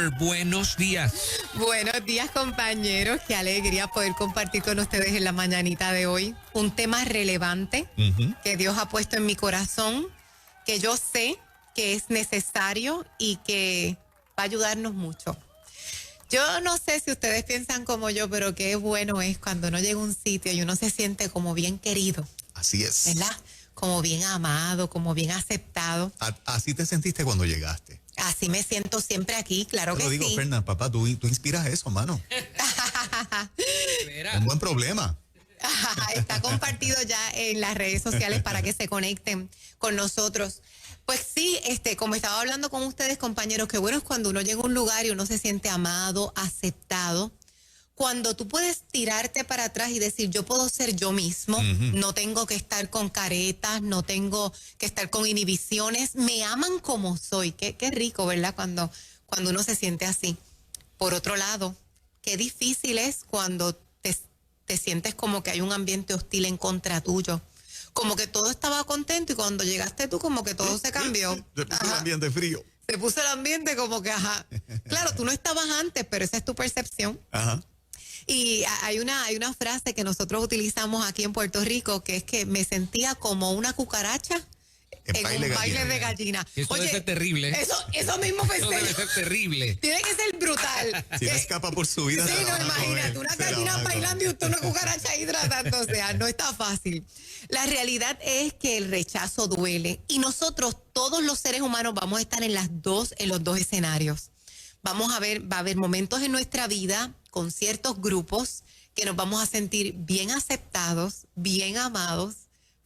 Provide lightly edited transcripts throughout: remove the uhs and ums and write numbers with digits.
Jennifer, buenos días. Buenos días, compañeros. Qué alegría poder compartir con ustedes en la mañanita de hoy un tema relevante que Dios ha puesto en mi corazón, que yo sé que es necesario y que va a ayudarnos mucho. Yo no sé si ustedes piensan como yo, pero qué bueno es cuando uno llega a un sitio y uno se siente como bien querido. Así es. ¿Verdad? Como bien amado, como bien aceptado. Así te sentiste cuando llegaste. Así me siento siempre aquí, claro que sí. Te lo digo, Fernán, papá, tú inspiras eso, mano. Un buen problema. Está compartido ya en las redes sociales para que se conecten con nosotros. Pues sí, como estaba hablando con ustedes, compañeros, qué bueno es cuando uno llega a un lugar y uno se siente amado, aceptado. Cuando tú puedes tirarte para atrás y decir, yo puedo ser yo mismo, no tengo que estar con caretas, no tengo que estar con inhibiciones, me aman como soy. Qué rico, ¿verdad? Cuando uno se siente así. Por otro lado, qué difícil es cuando te sientes como que hay un ambiente hostil en contra tuyo. Como que todo estaba contento y cuando llegaste tú como que todo se cambió. Se puso el ambiente frío. Se puso el ambiente como que, Claro, tú no estabas antes, pero esa es tu percepción. Ajá. Y hay una frase que nosotros utilizamos aquí en Puerto Rico, que es que me sentía como una cucaracha en un baile de gallina. Eso debe ser terrible. Eso mismo pensé. Eso debe ser terrible. Tiene que ser brutal. Si no escapa por su vida. Sí, no, imagínate, una gallina bailando y usted una cucaracha ahí tratando. O sea, no está fácil. La realidad es que el rechazo duele. Y nosotros, todos los seres humanos, vamos a estar en los dos escenarios. Va a haber momentos en nuestra vida con ciertos grupos que nos vamos a sentir bien aceptados, bien amados,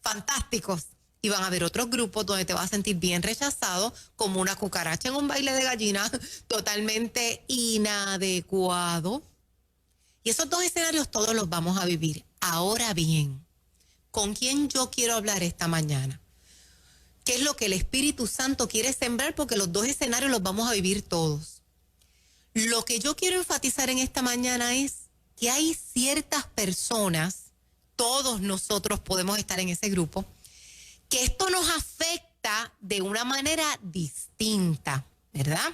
fantásticos. Y van a haber otros grupos donde te vas a sentir bien rechazado, como una cucaracha en un baile de gallina, totalmente inadecuado. Y esos dos escenarios todos los vamos a vivir. Ahora bien, ¿con quién yo quiero hablar esta mañana? ¿Qué es lo que el Espíritu Santo quiere sembrar? Porque los dos escenarios los vamos a vivir todos. Lo que yo quiero enfatizar en esta mañana es que hay ciertas personas, todos nosotros podemos estar en ese grupo, que esto nos afecta de una manera distinta, ¿verdad?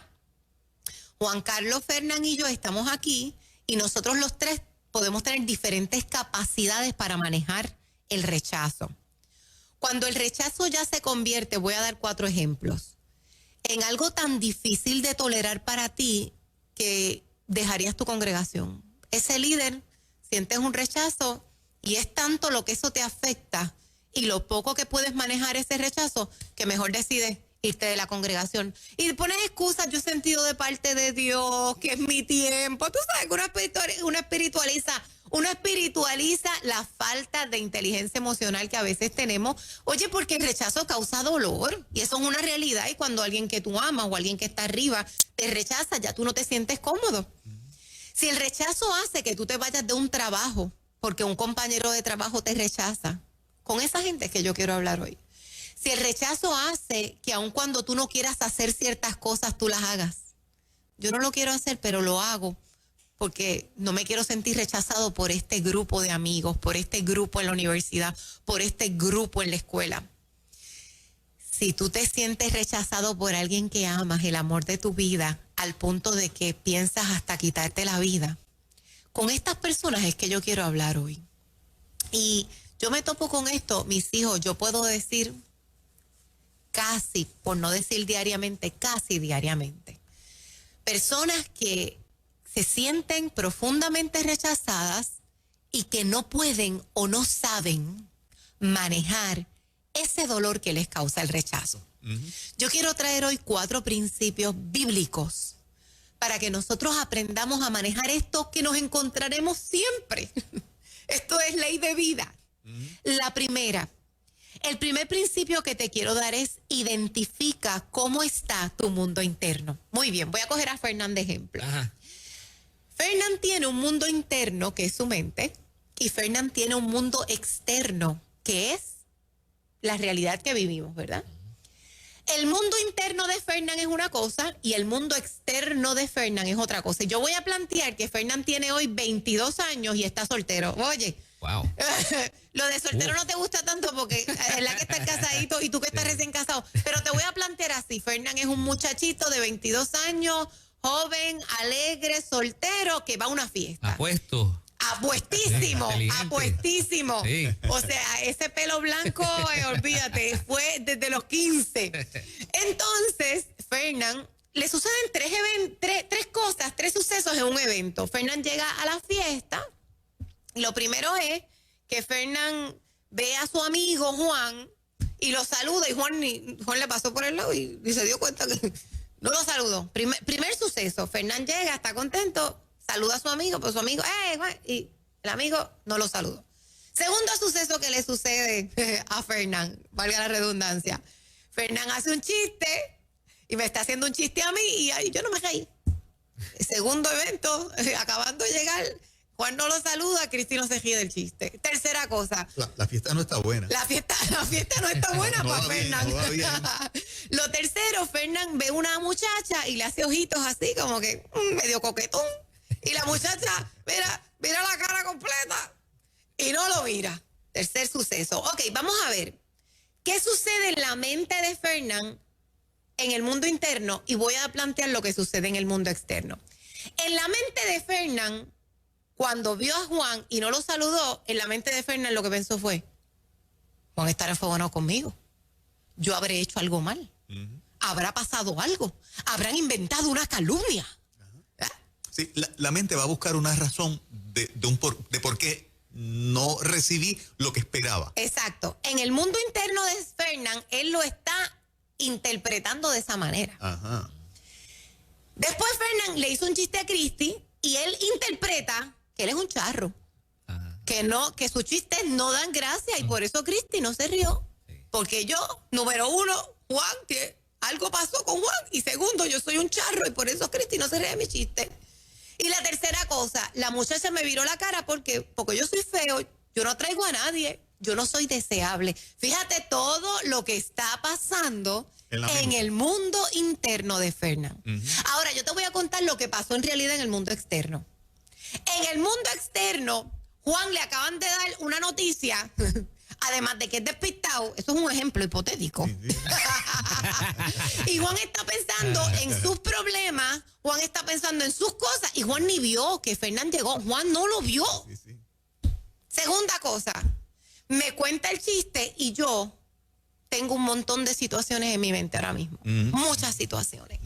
Juan Carlos, Fernán y yo estamos aquí y nosotros los tres podemos tener diferentes capacidades para manejar el rechazo. Cuando el rechazo ya se convierte, voy a dar 4 ejemplos, en algo tan difícil de tolerar para ti que dejarías tu congregación. Ese líder, sientes un rechazo y es tanto lo que eso te afecta y lo poco que puedes manejar ese rechazo que mejor decides irte de la congregación. Y pones excusas, yo he sentido de parte de Dios que es mi tiempo. Tú sabes que uno espiritualiza la falta de inteligencia emocional que a veces tenemos. Oye, porque el rechazo causa dolor y eso es una realidad. Y cuando alguien que tú amas o alguien que está arriba te rechaza, ya tú no te sientes cómodo. Si el rechazo hace que tú te vayas de un trabajo porque un compañero de trabajo te rechaza, con esa gente es que yo quiero hablar hoy. Si el rechazo hace que aun cuando tú no quieras hacer ciertas cosas, tú las hagas. Yo no lo quiero hacer, pero lo hago porque no me quiero sentir rechazado por este grupo de amigos, por este grupo en la universidad, por este grupo en la escuela. Si tú te sientes rechazado por alguien que amas, el amor de tu vida, al punto de que piensas hasta quitarte la vida, con estas personas es que yo quiero hablar hoy. Y yo me topo con esto, mis hijos, yo puedo decir casi, por no decir diariamente, casi diariamente. Personas que se sienten profundamente rechazadas y que no pueden o no saben manejar ese dolor que les causa el rechazo. Yo quiero traer hoy 4 principios bíblicos para que nosotros aprendamos a manejar esto que nos encontraremos siempre. Esto es ley de vida. La primera, el primer principio que te quiero dar es identifica cómo está tu mundo interno. Muy bien, voy a coger a Fernán de ejemplo. Ajá. Fernán tiene un mundo interno que es su mente y Fernán tiene un mundo externo que es la realidad que vivimos, ¿verdad? El mundo interno de Fernán es una cosa y el mundo externo de Fernán es otra cosa. Y yo voy a plantear que Fernán tiene hoy 22 años y está soltero. Oye, wow. Lo de soltero no te gusta tanto porque es la que está casadito y tú que estás recién casado. Pero te voy a plantear así. Fernán es un muchachito de 22 años, joven, alegre, soltero, que va a una fiesta. Apuesto. Apuestísimo, Inteligente. apuestísimo. Sí. O sea, ese pelo blanco, olvídate, fue desde los 15. Entonces, Fernán, le suceden tres cosas, tres sucesos en un evento. Fernán llega a la fiesta y lo primero es que Fernán ve a su amigo Juan y lo saluda, y Juan le pasó por el lado y se dio cuenta que no lo saludó. Primer suceso, Fernán llega, está contento, saluda a su amigo, pues su amigo, Juan, y el amigo no lo saludó. Segundo suceso que le sucede a Fernán, valga la redundancia. Fernán hace un chiste y me está haciendo un chiste a mí y ahí yo no me caí. Segundo evento, acabando de llegar, Juan no lo saluda, Cristi no se ríe del chiste. Tercera cosa. La fiesta no está buena. La fiesta no está buena No para va bien, Fernán. no va bien. Lo tercero, Fernán ve una muchacha y le hace ojitos así como que medio coquetón. Y la muchacha, mira la cara completa y no lo mira. Tercer suceso. Ok, vamos a ver. ¿Qué sucede en la mente de Fernán en el mundo interno? Y voy a plantear lo que sucede en el mundo externo. En la mente de Fernán, cuando vio a Juan y no lo saludó, en la mente de Fernán lo que pensó fue, Juan estará enfogonado conmigo. Yo habré hecho algo mal. Habrá pasado algo. Habrán inventado una calumnia. Sí, la mente va a buscar una razón de por qué no recibí lo que esperaba. Exacto. En el mundo interno de Fernán, él lo está interpretando de esa manera. Ajá. Después Fernán le hizo un chiste a Cristi y él interpreta que él es un charro. Ajá. Que sus chistes no dan gracia y por eso Cristi no se rió. Porque yo, número uno, Juan, que algo pasó con Juan, y segundo, yo soy un charro y por eso Cristi no se ríe de mi chiste. Y la tercera cosa, la muchacha me viró la cara porque yo soy feo, yo no atraigo a nadie, yo no soy deseable. Fíjate todo lo que está pasando en el mundo interno de Fernán. Ahora, yo te voy a contar lo que pasó en realidad en el mundo externo. En el mundo externo, Juan le acaban de dar una noticia, además de que es despistado, eso es un ejemplo hipotético. Y Juan está pensando en sus problemas, Juan está pensando en sus cosas, y Juan ni vio que Fernán llegó, Juan no lo vio. Sí. Segunda cosa, me cuenta el chiste y yo tengo un montón de situaciones en mi mente ahora mismo. Muchas situaciones.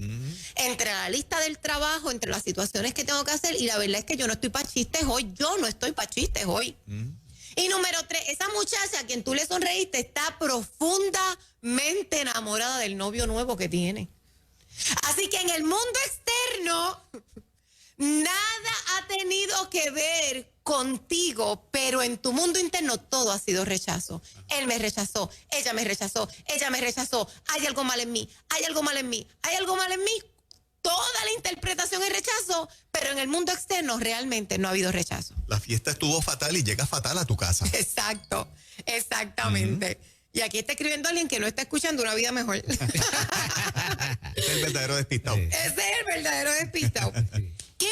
Entre la lista del trabajo, entre las situaciones que tengo que hacer, y la verdad es que yo no estoy para chistes hoy. Yo no estoy para chistes hoy. Y número 3, esa muchacha a quien tú le sonreíste está profundamente enamorada del novio nuevo que tiene. Así que en el mundo externo, nada ha tenido que ver contigo, pero en tu mundo interno todo ha sido rechazo. Él me rechazó, ella me rechazó, ella me rechazó. Hay algo mal en mí, hay algo mal en mí, hay algo mal en mí. Toda la interpretación es rechazo, pero en el mundo externo realmente no ha habido rechazo. La fiesta estuvo fatal y llega fatal a tu casa. Exacto, exactamente. Y aquí está escribiendo alguien que no está escuchando Una Vida Mejor. Ese es el verdadero despistado. Sí. Ese es el verdadero despistado. ¿Qué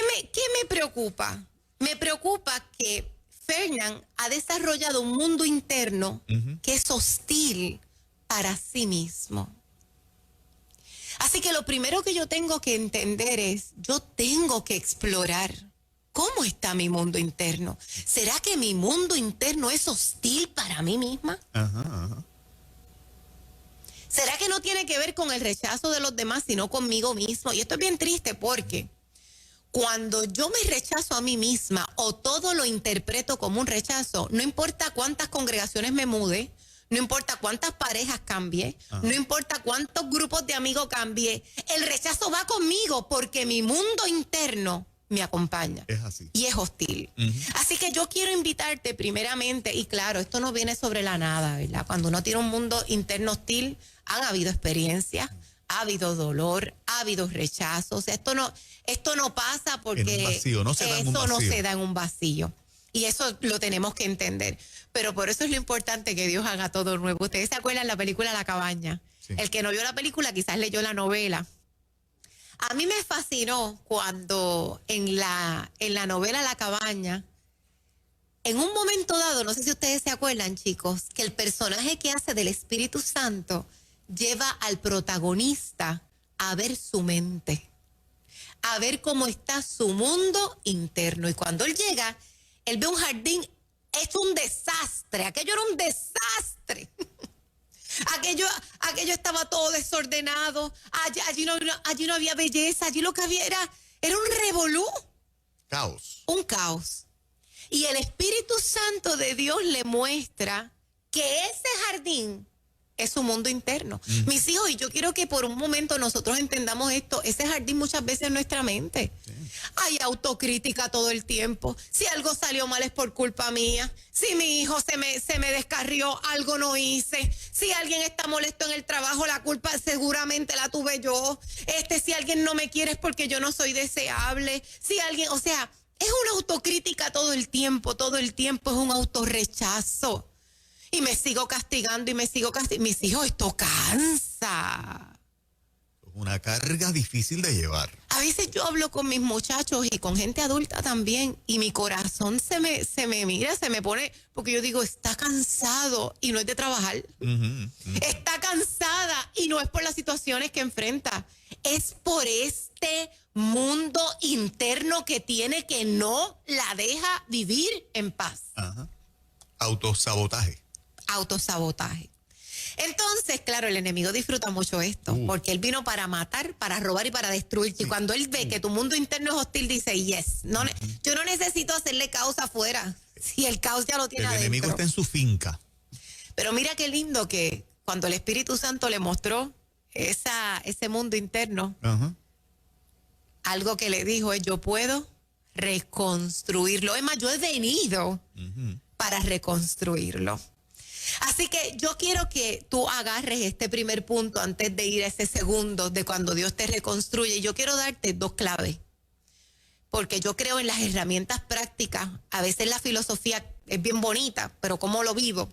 me preocupa? Me preocupa que Fernán ha desarrollado un mundo interno que es hostil para sí mismo. Así que lo primero que yo tengo que entender es, yo tengo que explorar cómo está mi mundo interno. ¿Será que mi mundo interno es hostil para mí misma? Ajá. ¿Será que no tiene que ver con el rechazo de los demás, sino conmigo mismo? Y esto es bien triste porque cuando yo me rechazo a mí misma o todo lo interpreto como un rechazo, no importa cuántas congregaciones me mude, no importa cuántas parejas cambie, no importa cuántos grupos de amigos cambie, el rechazo va conmigo porque mi mundo interno me acompaña. Es así. Y es hostil. Así que yo quiero invitarte primeramente, y claro, esto no viene sobre la nada, ¿verdad? Cuando uno tiene un mundo interno hostil, han habido experiencias, ha habido dolor, ha habido rechazo. O sea, esto no pasa porque En un vacío, no se da en un eso no vacío. se da en un vacío. Y eso lo tenemos que entender. Pero por eso es lo importante que Dios haga todo nuevo. Ustedes se acuerdan la película La Cabaña. Sí. El que no vio la película quizás leyó la novela. A mí me fascinó cuando en la novela La Cabaña, en un momento dado, no sé si ustedes se acuerdan, chicos, que el personaje que hace del Espíritu Santo lleva al protagonista a ver su mente, a ver cómo está su mundo interno. Y cuando él llega, él ve un jardín hecho un desastre. Aquello era un desastre. Aquello estaba todo desordenado. Allí no había belleza. Allí lo que había era un revolú. Caos. Un caos. Y el Espíritu Santo de Dios le muestra que ese jardín es su mundo interno. Mis hijos, y yo quiero que por un momento nosotros entendamos esto, ese jardín muchas veces es nuestra mente. Sí. Hay autocrítica todo el tiempo. Si algo salió mal es por culpa mía. Si mi hijo se me descarrió, algo no hice. Si alguien está molesto en el trabajo, la culpa seguramente la tuve yo. Si alguien no me quiere es porque yo no soy deseable. Si alguien, o sea, es una autocrítica todo el tiempo, es un autorrechazo. Y me sigo castigando. Mis hijos, esto cansa. Una carga difícil de llevar. A veces yo hablo con mis muchachos y con gente adulta también, y mi corazón se me pone, porque yo digo, está cansado y no es de trabajar. Está cansada y no es por las situaciones que enfrenta, es por este mundo interno que tiene, que no la deja vivir en paz. Ajá. Autosabotaje. Entonces, claro, el enemigo disfruta mucho esto, porque él vino para matar, para robar y para destruirte. Sí. Y cuando él ve que tu mundo interno es hostil, dice, yes, yo no necesito hacerle caos afuera, si el caos ya lo tiene adentro. El enemigo está en su finca. Pero mira qué lindo que cuando el Espíritu Santo le mostró ese mundo interno, algo que le dijo es, yo puedo reconstruirlo. Es más, yo he venido para reconstruirlo. Así que yo quiero que tú agarres este primer punto antes de ir a ese segundo de cuando Dios te reconstruye. Yo quiero darte 2 claves, porque yo creo en las herramientas prácticas. A veces la filosofía es bien bonita, pero ¿cómo lo vivo?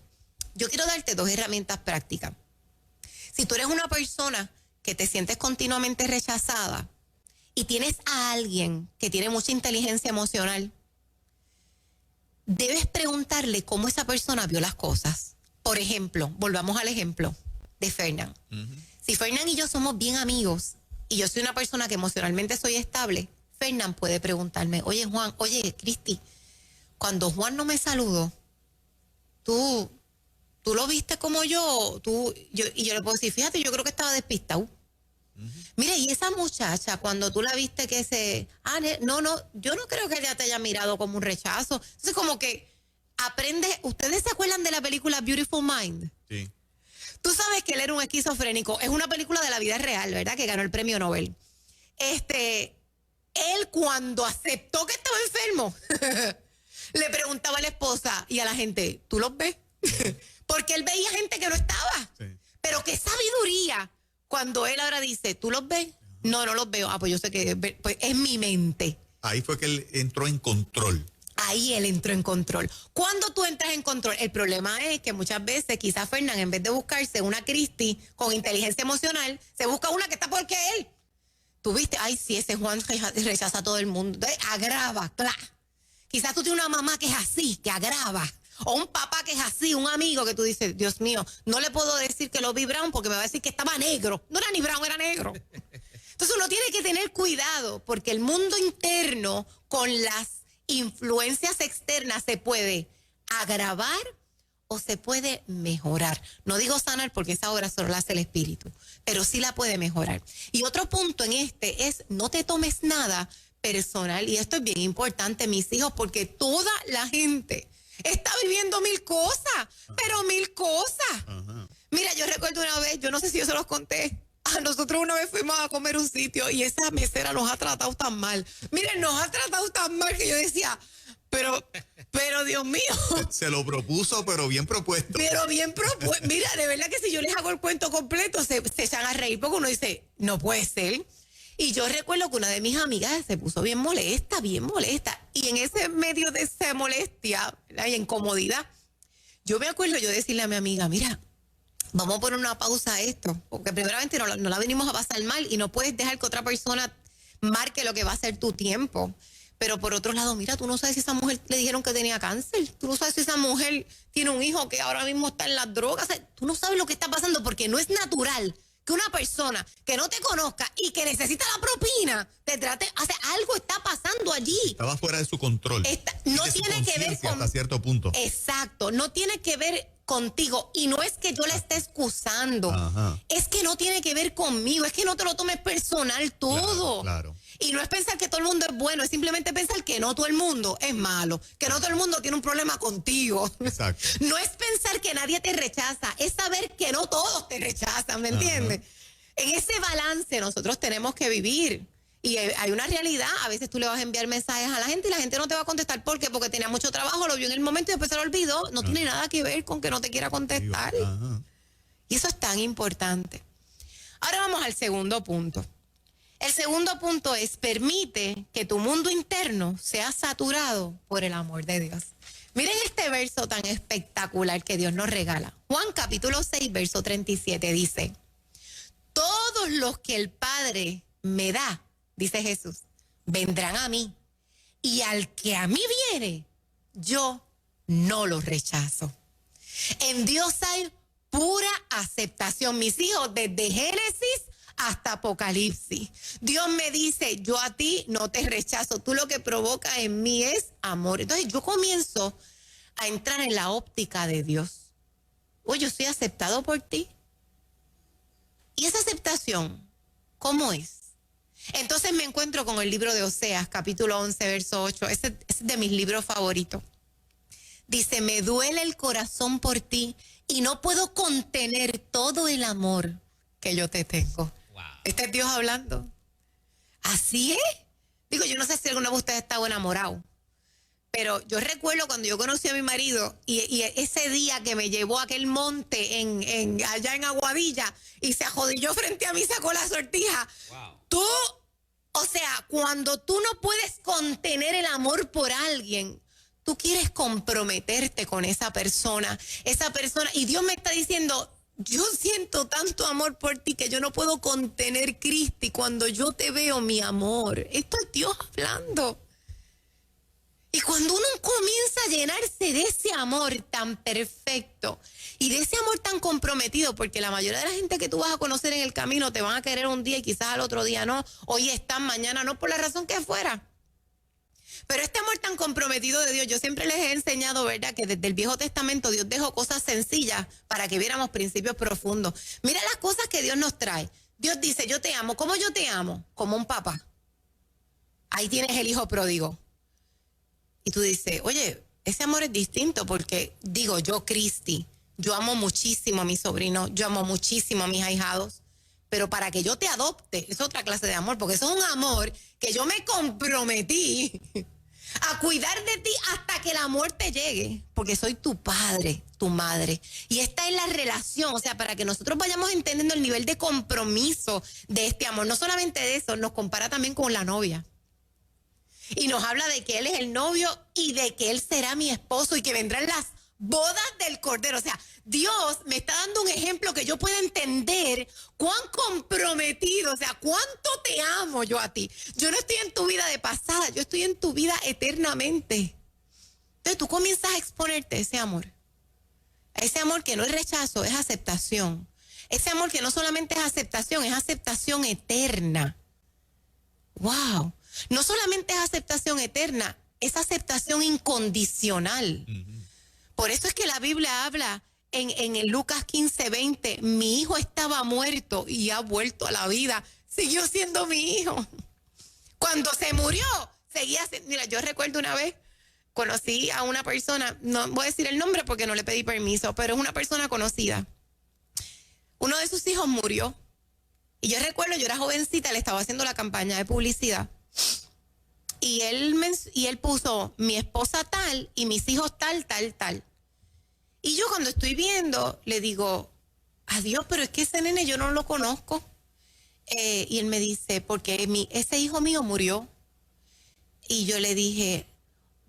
Yo quiero darte 2 herramientas prácticas. Si tú eres una persona que te sientes continuamente rechazada y tienes a alguien que tiene mucha inteligencia emocional, debes preguntarle cómo esa persona vio las cosas. Por ejemplo, volvamos al ejemplo de Fernán. Si Fernán y yo somos bien amigos y yo soy una persona que emocionalmente soy estable, Fernán puede preguntarme, oye Cristi, cuando Juan no me saludó, ¿tú lo viste como yo? Y yo le puedo decir, fíjate, yo creo que estaba despistado. Mira, y esa muchacha, cuando tú la viste que no, yo no creo que ella te haya mirado como un rechazo. Entonces, como que aprende. ¿Ustedes se acuerdan de la película Beautiful Mind? Sí. Tú sabes que él era un esquizofrénico. Es una película de la vida real, ¿verdad? Que ganó el premio Nobel. Él, cuando aceptó que estaba enfermo, le preguntaba a la esposa y a la gente, ¿tú los ves? Porque él veía gente que no estaba. Sí. Pero qué sabiduría cuando él ahora dice, ¿tú los ves? No los veo. Pues yo sé que pues es mi mente. Ahí fue que él entró en control. Ahí él entró en control. ¿Cuándo tú entras en control? El problema es que muchas veces quizás Fernán, en vez de buscarse una Cristi con inteligencia emocional, se busca una que está peor que él. Tú viste, ay, sí, ese Juan rechaza a todo el mundo. Entonces, agrava, claro. Quizás tú tienes una mamá que es así, que agrava. O un papá que es así, un amigo que tú dices, Dios mío, no le puedo decir que lo vi brown porque me va a decir que estaba negro. No era ni brown, era negro. Entonces uno tiene que tener cuidado porque el mundo interno con las influencias externas se puede agravar o se puede mejorar. No digo sanar porque esa obra solo la hace el Espíritu, pero sí la puede mejorar. Y otro punto en es no te tomes nada personal, y esto es bien importante, mis hijos, porque toda la gente está viviendo 1000 cosas, pero 1000 cosas. Mira, yo recuerdo una vez, yo no sé si yo se los conté, a nosotros una vez fuimos a comer un sitio y esa mesera nos ha tratado tan mal. Miren, nos ha tratado tan mal que yo decía, pero Dios mío. Se lo propuso, pero bien propuesto. Pero bien propuesto. Mira, de verdad que si yo les hago el cuento completo, se echan a reír porque uno dice, no puede ser. Y yo recuerdo que una de mis amigas se puso bien molesta. Y en ese medio de esa molestia y incomodidad, yo me acuerdo yo decirle a mi amiga, mira, vamos a poner una pausa a esto, porque primeramente no la venimos a pasar mal y no puedes dejar que otra persona marque lo que va a ser tu tiempo. Pero por otro lado, mira, tú no sabes si esa mujer le dijeron que tenía cáncer, tú no sabes si esa mujer tiene un hijo que ahora mismo está en las drogas, o sea, tú no sabes lo que está pasando porque no es natural que una persona que no te conozca y que necesita la propina te trate, o sea, algo está pasando allí. Estaba fuera de su control. No de su tiene que ver conciencia con... hasta cierto punto. Exacto, no tiene que ver contigo. Y no es que yo la esté excusando. Ajá. Es que no tiene que ver conmigo. Es que no te lo tomes personal todo. Claro. Y no es pensar que todo el mundo es bueno, es simplemente pensar que no todo el mundo es malo, que no todo el mundo tiene un problema contigo. Exacto. No es pensar que nadie te rechaza, es saber que no todos te rechazan, ¿me entiendes? En ese balance nosotros tenemos que vivir. Y hay una realidad, a veces tú le vas a enviar mensajes a la gente y la gente no te va a contestar. ¿Por qué? Porque tenía mucho trabajo, lo vio en el momento y después se lo olvidó. No tiene nada que ver con que no te quiera contestar. Ajá. Y eso es tan importante. Ahora vamos al segundo punto. El segundo punto es, permite que tu mundo interno sea saturado por el amor de Dios. Miren este verso tan espectacular que Dios nos regala. Juan capítulo 6, verso 37 dice, todos los que el Padre me da, dice Jesús, vendrán a mí. Y al que a mí viene, yo no lo rechazo. En Dios hay pura aceptación. Mis hijos, desde Génesis hasta Apocalipsis. Dios me dice, yo a ti no te rechazo. Tú lo que provocas en mí es amor. Entonces yo comienzo a entrar en la óptica de Dios. Oye, yo soy aceptado por ti. ¿Y esa aceptación cómo es? Entonces me encuentro con el libro de Oseas, capítulo 11, verso 8. Ese es de mis libros favoritos. Dice, me duele el corazón por ti y no puedo contener todo el amor que yo te tengo. Wow. Este es Dios hablando. ¿Así es? Digo, yo no sé si alguno de ustedes está enamorado, pero yo recuerdo cuando yo conocí a mi marido y ese día que me llevó a aquel monte allá en Aguadilla y se ajodilló frente a mí y sacó la sortija. Wow. Tú, o sea, cuando tú no puedes contener el amor por alguien, tú quieres comprometerte con esa persona, y Dios me está diciendo, yo siento tanto amor por ti que yo no puedo contener, Cristi, cuando yo te veo, mi amor. Esto es Dios hablando. Y cuando uno comienza a llenarse de ese amor tan perfecto y de ese amor tan comprometido, porque la mayoría de la gente que tú vas a conocer en el camino te van a querer un día y quizás al otro día no, hoy están, mañana no, por la razón que fuera. Pero este amor tan comprometido de Dios, yo siempre les he enseñado, ¿verdad?, que desde el Viejo Testamento Dios dejó cosas sencillas para que viéramos principios profundos. Mira las cosas que Dios nos trae. Dios dice, yo te amo. ¿Cómo yo te amo? Como un papá. Ahí tienes el hijo pródigo. Y tú dices, oye, ese amor es distinto porque, digo, yo, Cristi, yo amo muchísimo a mis sobrinos, yo amo muchísimo a mis ahijados, pero para que yo te adopte es otra clase de amor, porque eso es un amor que yo me comprometí a cuidar de ti hasta que la muerte llegue, porque soy tu padre, tu madre. Y esta es la relación, o sea, para que nosotros vayamos entendiendo el nivel de compromiso de este amor. No solamente de eso, nos compara también con la novia. Y nos habla de que él es el novio y de que él será mi esposo y que vendrán las bodas del Cordero. O sea, Dios me está dando un ejemplo que yo pueda entender cuán comprometido, o sea, cuánto te amo yo a ti. Yo no estoy en tu vida de pasada, yo estoy en tu vida eternamente. Entonces tú comienzas a exponerte a ese amor. A ese amor que no es rechazo, es aceptación. Ese amor que no solamente es aceptación eterna. ¡Wow! No solamente es aceptación eterna, es aceptación incondicional. Por eso es que la Biblia habla en el Lucas 15:20, mi hijo estaba muerto y ha vuelto a la vida, siguió siendo mi hijo. Cuando se murió, seguía siendo. Mira, yo recuerdo una vez, conocí a una persona, no voy a decir el nombre porque no le pedí permiso, pero es una persona conocida. Uno de sus hijos murió. Y yo recuerdo, yo era jovencita, le estaba haciendo la campaña de publicidad. Y él puso mi esposa tal y mis hijos tal, tal, tal. Y yo cuando estoy viendo, le digo, adiós, pero es que ese nene yo no lo conozco. Y él me dice, porque ese hijo mío murió. Y yo le dije,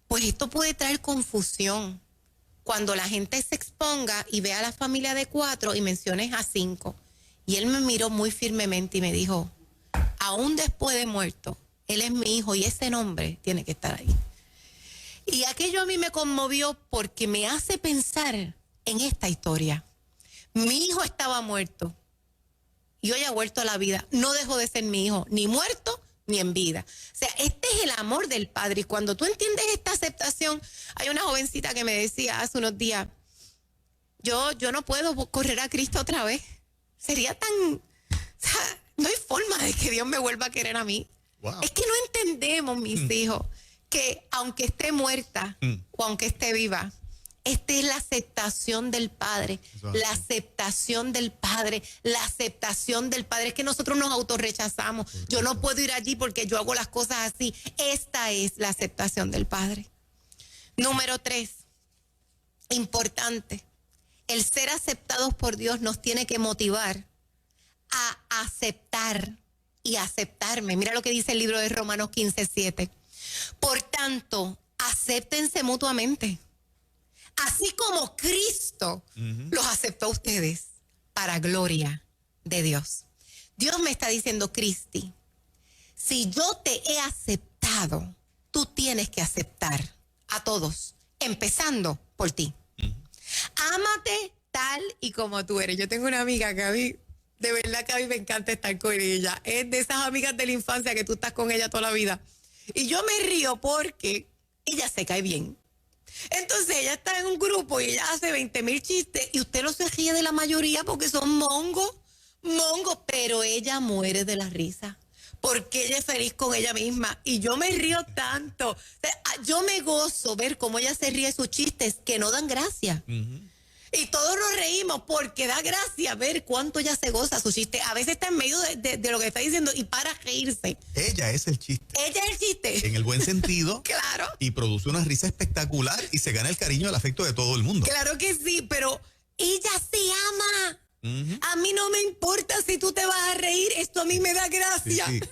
pues esto puede traer confusión. Cuando la gente se exponga y vea a la familia de 4 y menciones a 5. Y él me miró muy firmemente y me dijo, aún después de muerto, él es mi hijo y ese nombre tiene que estar ahí. Y aquello a mí me conmovió porque me hace pensar en esta historia. Mi hijo estaba muerto y hoy ha vuelto a la vida. No dejó de ser mi hijo, ni muerto ni en vida. O sea, este es el amor del Padre. Y cuando tú entiendes esta aceptación, hay una jovencita que me decía hace unos días, yo no puedo correr a Cristo otra vez. Sería tan... O sea, no hay forma de que Dios me vuelva a querer a mí. Wow. Es que no entendemos, mis hijos, que aunque esté muerta o aunque esté viva, esta es la aceptación del Padre, la aceptación del Padre, la aceptación del Padre. Es que nosotros nos autorrechazamos. Yo no puedo ir allí porque yo hago las cosas así. Esta es la aceptación del Padre. Número 3, importante. El ser aceptados por Dios nos tiene que motivar a aceptar y aceptarme. Mira lo que dice el libro de Romanos 15:7. Por tanto, acéptense mutuamente. Así como Cristo los aceptó a ustedes para gloria de Dios. Dios me está diciendo, Cristi, si yo te he aceptado, tú tienes que aceptar a todos, empezando por ti. Ámate tal y como tú eres. Yo tengo una amiga que a mí, de verdad que a mí me encanta estar con ella. Es de esas amigas de la infancia que tú estás con ella toda la vida. Y yo me río porque ella se cae bien. Entonces ella está en un grupo y ella hace 20,000 chistes y usted no se ríe de la mayoría porque son mongos, pero ella muere de la risa porque ella es feliz con ella misma y yo me río tanto. O sea, yo me gozo ver cómo ella se ríe de sus chistes que no dan gracia. Y todos nos reímos porque da gracia ver cuánto ella se goza su chiste. A veces está en medio de lo que está diciendo y para reírse. Ella es el chiste. Ella es el chiste. En el buen sentido. Claro. Y produce una risa espectacular y se gana el cariño y el afecto de todo el mundo. Claro que sí, pero ella se ama. A mí no me importa si tú te vas a reír, esto a mí me da gracia. Sí, sí.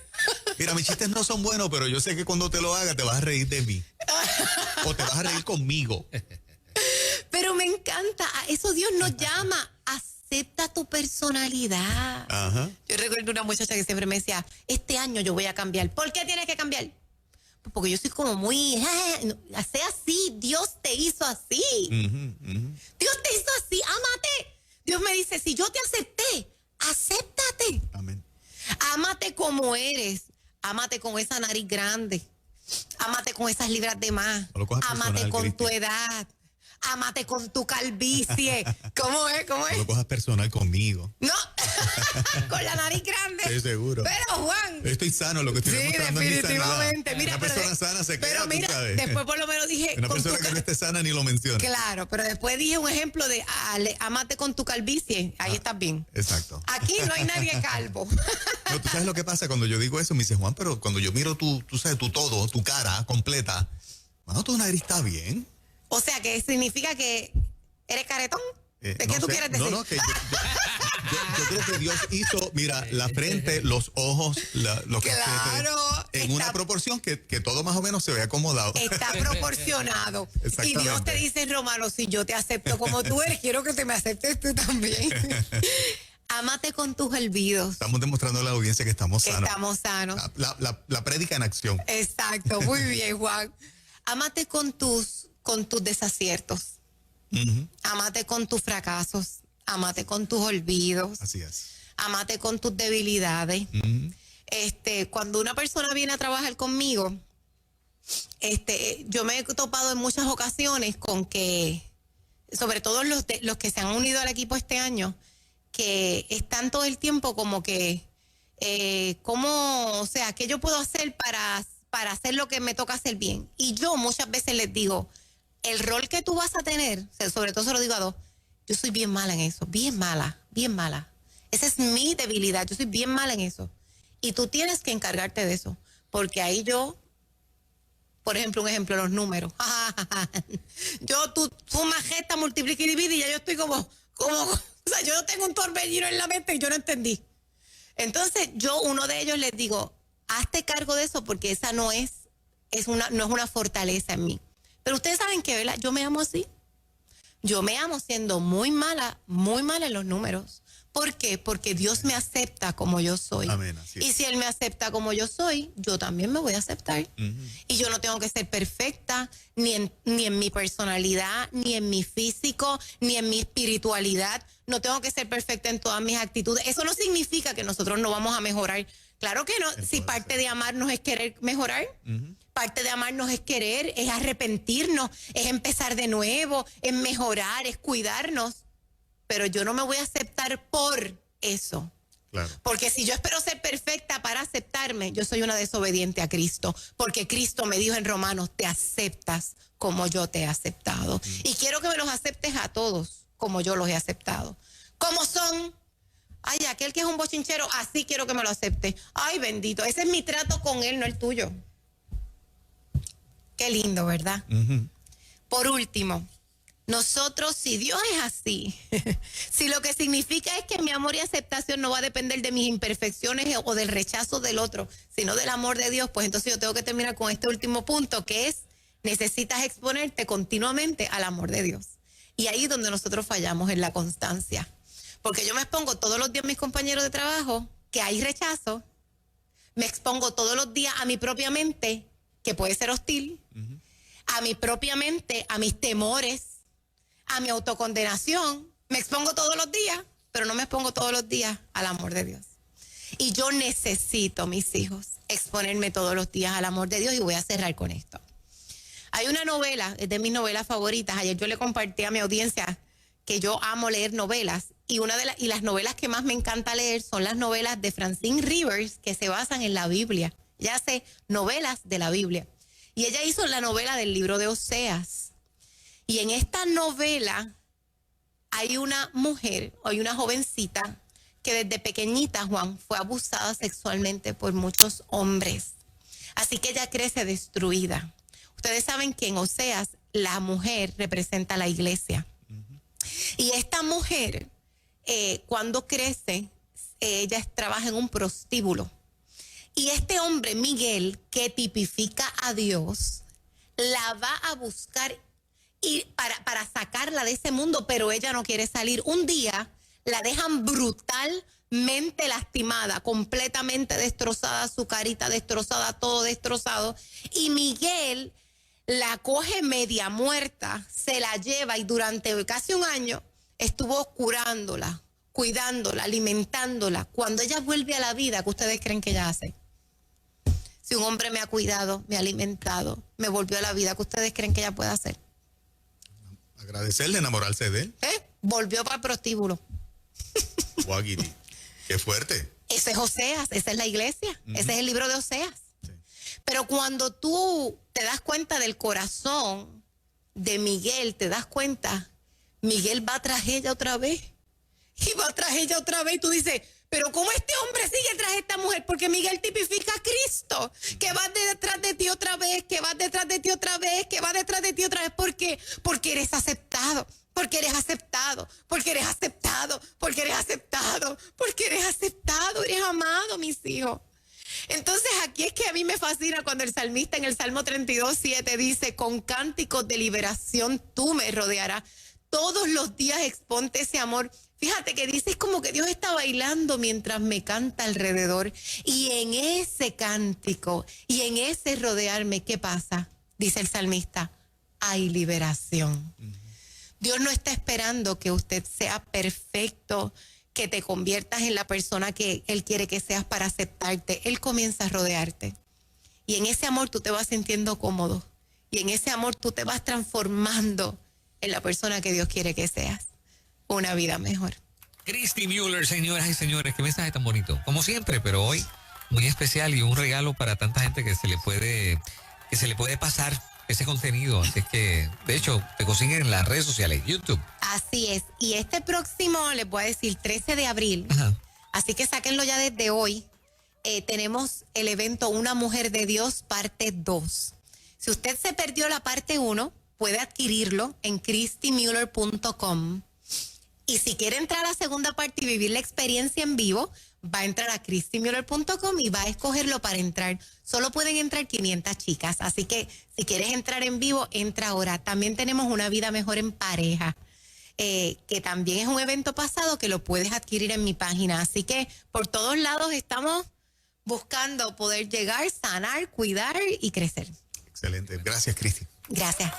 Mira, mis chistes no son buenos, pero yo sé que cuando te lo haga te vas a reír de mí. O te vas a reír conmigo. Pero me encanta, a eso Dios nos llama. Acepta tu personalidad. Ajá. Yo recuerdo una muchacha que siempre me decía, este año yo voy a cambiar. ¿Por qué tienes que cambiar? Pues porque yo soy como muy, sea así, Dios te hizo así. Dios te hizo así, ámate. Dios me dice, si yo te acepté, acéptate. Amén. Ámate como eres. Ámate con esa nariz grande. Ámate con esas libras de más. No lo cojas Ámate personal, con tu Cristi. edad. Ámate con tu calvicie. ¿Cómo es? ¿Cómo No es? lo cojas personal conmigo. No, con la nariz grande. Estoy seguro. Pero Juan. Estoy sano, lo que estoy Sí, demostrando es mi definitivamente. sanidad. Mira, Una persona sana se queda, pero tú mira, sabes. después por lo menos dije. Una con persona tu que no esté sana ni lo menciona. Claro, pero después dije un ejemplo de ámate con tu calvicie. Ahí estás bien. Exacto. Aquí no hay nadie calvo. No, tú sabes lo que pasa cuando yo digo eso, me dice Juan, pero cuando yo miro tú sabes, tu todo, tu cara completa, bueno, tu nariz está bien. O sea, que significa que eres caretón. ¿De qué No tú sé, quieres decir? No, que yo creo que Dios hizo, mira, la frente, los ojos, los Claro, cachetes, en una proporción que todo más o menos se ve acomodado. Está proporcionado. Y Exactamente. Dios te dice en Romanos, si yo te acepto como tú eres, quiero que te me aceptes tú también. Ámate con tus olvidos. Estamos demostrando a la audiencia que estamos Que sanos. estamos sanos. La prédica en acción. Exacto, muy bien, Juan. Ámate con tus desaciertos. Ámate con tus fracasos. Ámate con tus olvidos. Así es. Ámate con tus debilidades. Cuando una persona viene a trabajar conmigo, yo me he topado en muchas ocasiones con que, sobre todo los que se han unido al equipo este año, que están todo el tiempo como que, ¿qué yo puedo hacer para hacer lo que me toca hacer bien? Y yo muchas veces les digo, el rol que tú vas a tener, sobre todo se lo digo a dos, yo soy bien mala en eso, bien mala. Esa es mi debilidad, yo soy bien mala en eso. Y tú tienes que encargarte de eso, porque ahí yo, por ejemplo, los números. Tú majesta, multiplica y divide y ya yo estoy como, o sea, yo no tengo un torbellino en la mente y yo no entendí. Entonces, uno de ellos les digo, hazte cargo de eso porque esa no es una fortaleza en mí. Pero ustedes saben que, ¿verdad? Yo me amo así. Yo me amo siendo muy mala en los números. ¿Por qué? Porque Dios me acepta como yo soy. Amén, así es. Y si Él me acepta como yo soy, yo también me voy a aceptar. Y yo no tengo que ser perfecta, ni en mi personalidad, ni en mi físico, ni en mi espiritualidad. No tengo que ser perfecta en todas mis actitudes. Eso no significa que nosotros no vamos a mejorar. Claro que no. Si parte de amarnos es querer mejorar, parte de amarnos es querer, es arrepentirnos, es empezar de nuevo, es mejorar, es cuidarnos. Pero yo no me voy a aceptar por eso. Claro. Porque si yo espero ser perfecta para aceptarme, yo soy una desobediente a Cristo. Porque Cristo me dijo en Romanos, te aceptas como yo te he aceptado. Y quiero que me los aceptes a todos como yo los he aceptado. Como son. Ay, aquel que es un bochinchero, así quiero que me lo acepte. Ay, bendito, ese es mi trato con él, no el tuyo. Qué lindo, ¿verdad? Por último, nosotros, si Dios es así, si lo que significa es que mi amor y aceptación no va a depender de mis imperfecciones o del rechazo del otro, sino del amor de Dios, pues entonces yo tengo que terminar con este último punto, que es, necesitas exponerte continuamente al amor de Dios. Y ahí es donde nosotros fallamos, en la constancia. Porque yo me expongo todos los días a mis compañeros de trabajo, que hay rechazo, me expongo todos los días a mi propia mente, que puede ser hostil, a mi propia mente, a mis temores, a mi autocondenación. Me expongo todos los días, pero no me expongo todos los días al amor de Dios. Y yo necesito, mis hijos, exponerme todos los días al amor de Dios, y voy a cerrar con esto. Hay una novela, es de mis novelas favoritas. Ayer yo le compartí a mi audiencia que yo amo leer novelas, y las novelas que más me encanta leer son las novelas de Francine Rivers, que se basan en la Biblia. Ella hace novelas de la Biblia. Y ella hizo la novela del libro de Oseas. Y en esta novela hay una mujer, hay una jovencita, que desde pequeñita, Juan, fue abusada sexualmente por muchos hombres. Así que ella crece destruida. Ustedes saben que en Oseas la mujer representa a la iglesia. Y esta mujer, cuando crece, ella trabaja en un prostíbulo. Y este hombre, Miguel, que tipifica a Dios, la va a buscar y para sacarla de ese mundo, pero ella no quiere salir. Un día la dejan brutalmente lastimada, completamente destrozada, su carita destrozada, todo destrozado. Y Miguel la coge media muerta, se la lleva, y durante casi un año estuvo curándola, cuidándola, alimentándola. Cuando ella vuelve a la vida, ¿qué ustedes creen que ella hace? Si un hombre me ha cuidado, me ha alimentado, me volvió a la vida, ¿qué ustedes creen que ella puede hacer? Agradecerle, enamorarse de él. Volvió para el prostíbulo. Guaguiri. Qué fuerte. Ese es Oseas, esa es la iglesia, ese es el libro de Oseas. Sí. Pero cuando tú te das cuenta del corazón de Miguel, te das cuenta, Miguel va tras ella otra vez. Y va tras ella otra vez, y tú dices, pero ¿cómo este hombre sigue tras esta mujer? Porque Miguel tipifica a Cristo, que va detrás de ti otra vez, que va detrás de ti otra vez, que va detrás de ti otra vez. ¿Por qué? Porque eres aceptado, porque eres aceptado, porque eres aceptado, porque eres aceptado, porque eres aceptado, eres amado, mis hijos. Entonces aquí es que a mí me fascina cuando el salmista en el Salmo 32:7 dice, con cánticos de liberación tú me rodearás. Todos los días exponte ese amor. Fíjate que dices como que Dios está bailando mientras me canta alrededor. Y en ese cántico y en ese rodearme, ¿qué pasa? Dice el salmista, hay liberación. Dios no está esperando que usted sea perfecto, que te conviertas en la persona que Él quiere que seas para aceptarte. Él comienza a rodearte. Y en ese amor tú te vas sintiendo cómodo. Y en ese amor tú te vas transformando en la persona que Dios quiere que seas. Una vida mejor. Christy Mueller, señoras y señores, qué mensaje tan bonito. Como siempre, pero hoy muy especial y un regalo para tanta gente que se le puede pasar ese contenido. Así es que, de hecho, te consiguen en las redes sociales, YouTube. Así es. Y este próximo, les voy a decir, 13 de abril. Ajá. Así que sáquenlo ya desde hoy. Tenemos el evento Una Mujer de Dios, parte 2. Si usted se perdió la parte 1, puede adquirirlo en christymueller.com. Y si quiere entrar a la segunda parte y vivir la experiencia en vivo, va a entrar a christymueller.com y va a escogerlo para entrar. Solo pueden entrar 500 chicas, así que si quieres entrar en vivo, entra ahora. También tenemos Una Vida Mejor en Pareja. que también es un evento pasado que lo puedes adquirir en mi página. Así que por todos lados estamos buscando poder llegar, sanar, cuidar y crecer. Excelente. Gracias, Cristi. Gracias.